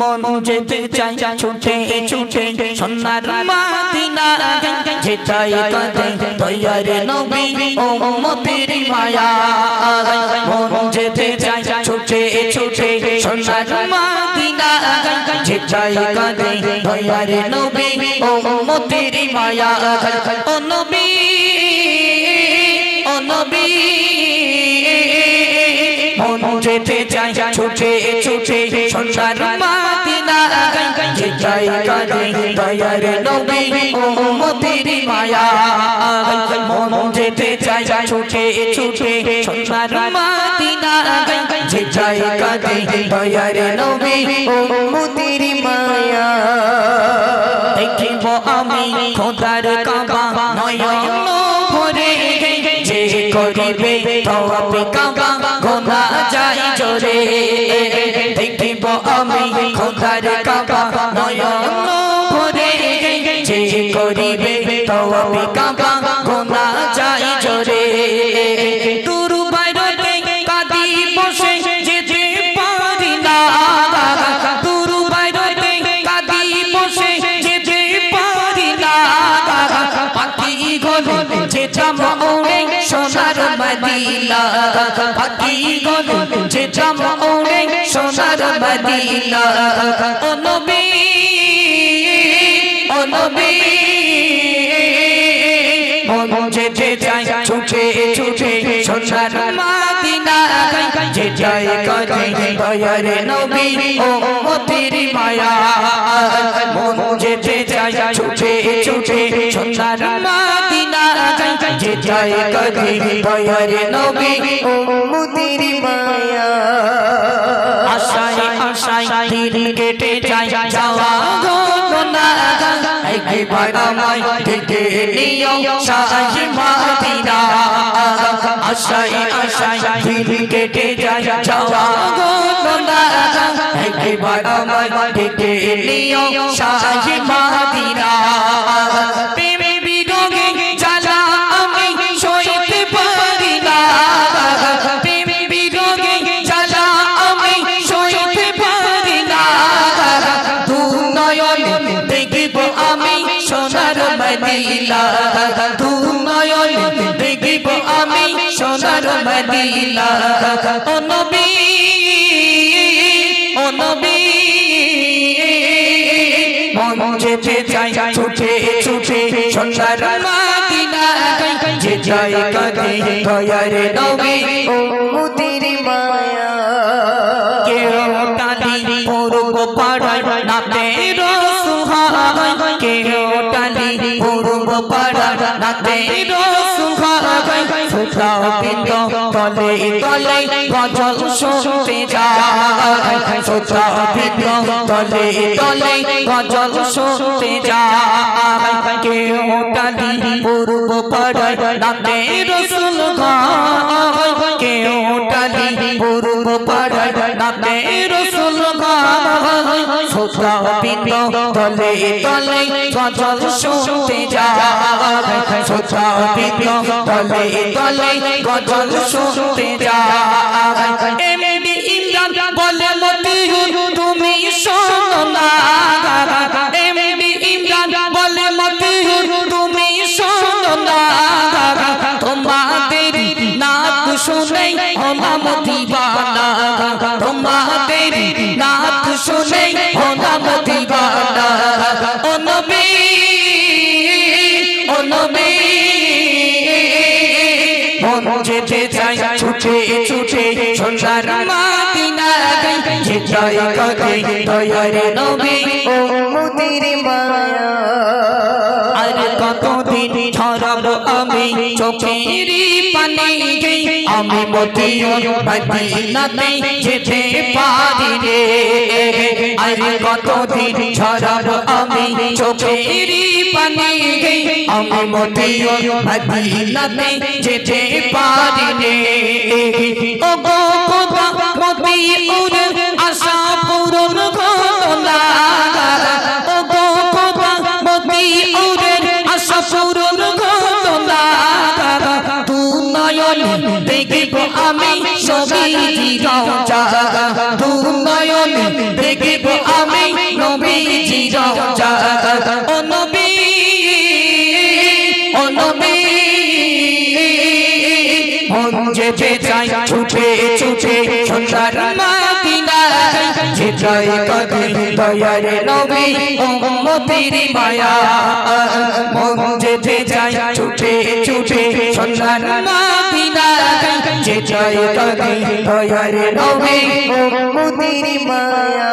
মন যেতে চাই ছুটে ছুটে সোনার মদিনা যেটাই কাঁদে দয়ার নবী ও উম্মতের মায়া মন যেতে চাই ছুটে ছুটে সোনার মদিনা যেটাই কাঁদে দয়ার নবী ও উম্মতের মায়া ও নবী ও নবী মন যেতে চাই ছুটে ছুটে সোনার মদিনা যেটাই কাঁদে দয়ার নবী ও উম্মতের মায়া মন যেতে চাই ছুটে ছুটে সোনার মদিনা যেটাই কাঁদে দয়ার নবী ও উম্মতের মায়া দেখিব আমি খোদার কাবা নয়ন ভরে যে করিবে তওয়াবে কাবা গোনা যায় জোরে দেখিব আমি খোদার কাবা নয়ন ভরে যে করিবে তওয়াবে কাবা গোনা যায় জোরে দূর বাইরে কাঁদি বসে যেতে পারি না দূর বাইরে কাঁদি বসে যেতে পারি না পাখি গলে যেতাম ওরে সোনার মদিনা পাখি গলে যেতাম ওরে সোনার মদিনা ও নবী ও নবী মন যেতে চাই ছুটে ছুটে সোনার মদিনা যেটাই কাঁদে দয়ার নবী ও উম্মতের মায়া মন যেতে চাই ছুটে ছুটে সোনার মদিনা যেটাই কাঁদে দয়ার নবী ও উম্মতের মায়া আশায় আশায় দিল কেটে যায় যাওয়া গোনা একবার আমায় ডেকে নিও শাহী মদিনা আশায় আশায় দিল কেটে যায় যাওয়া গোনা একবার আমায় ডেকে নিও শাহী মদিনা প্রেমে বিরোগে জ্বালা আমি সইতে পারি না প্রেমে বিরোগে জ্বালা আমি সইতে পারি না দু নয়ন দেখিব আমি সোনার মদিনা দু নয়ন দেখিব আমি সোনার মদিনা ও নবী ও নবী মন যেতে চাই ছুটে ছুটে সোনার মদিনা যেটাই কাঁদে দয়ার নবী ও উম্মতের মায়া কেউ টালি পূর্ব পাড়ায় নাতে রসুহায় কেউ টালি পূর্ব পাড়ায় নাতে রসুহায় ফুটা বিন্দ তলে তলে গজল শুনতে যায় ফুটা বিন্দ তলে তলে গজল শুনতে যায় কেউ টালি পূর্ব পাড়ায় নাতে রসুল গায় কেউ টালি পূর্ব পাড়ায় নাতে রসুল গায় ফুটা বিন্দ তলে তলে গজল শুনতে যায় ফুটা বিন্দ তলে তলে গজল শুনতে যায় এমডি ইমরান বলে মতিউর তুমি শোনো না এমডি ইমরান বলে মতিউর তুমি শোনো না তোমাদের নাত শুনে হলাম দিওয়ানা তোমাদের নাত শুনে হলাম দিওয়ানা ও নবী ও নবী মন যেতে চাই ছুটে ছুটে সোনার মদিনা যেটাই কাঁদে দয়ার নবী ও উম্মতের মায়া আর কতদিন ঝরাবো আমি চোখের পানি আমি মতিউর মদিনাতে যেতে পারি রে আর কতদিন ঝরাবো আমি চোখের পানি আমি মতিউর মদিনাতে যেতে পারি রে ও গো খোদা মতিউর আশা পূরণ করো না ও গো খোদা মতিউরের আশা পূরণ করো না দু নয়ন দেখিব আমি সবই রওজা দু নয়ন দেখিব আমি মন যেতে চাই ছুটে ছুটে সোনার মদিনা যেটাই কাঁদে দয়ার নবী উম্মতের মায়া মন যেতে চাই ছুটে ছুটে সোনার মদিনা যেটাই কাঁদে দয়ার নবী উম্মতের মায়া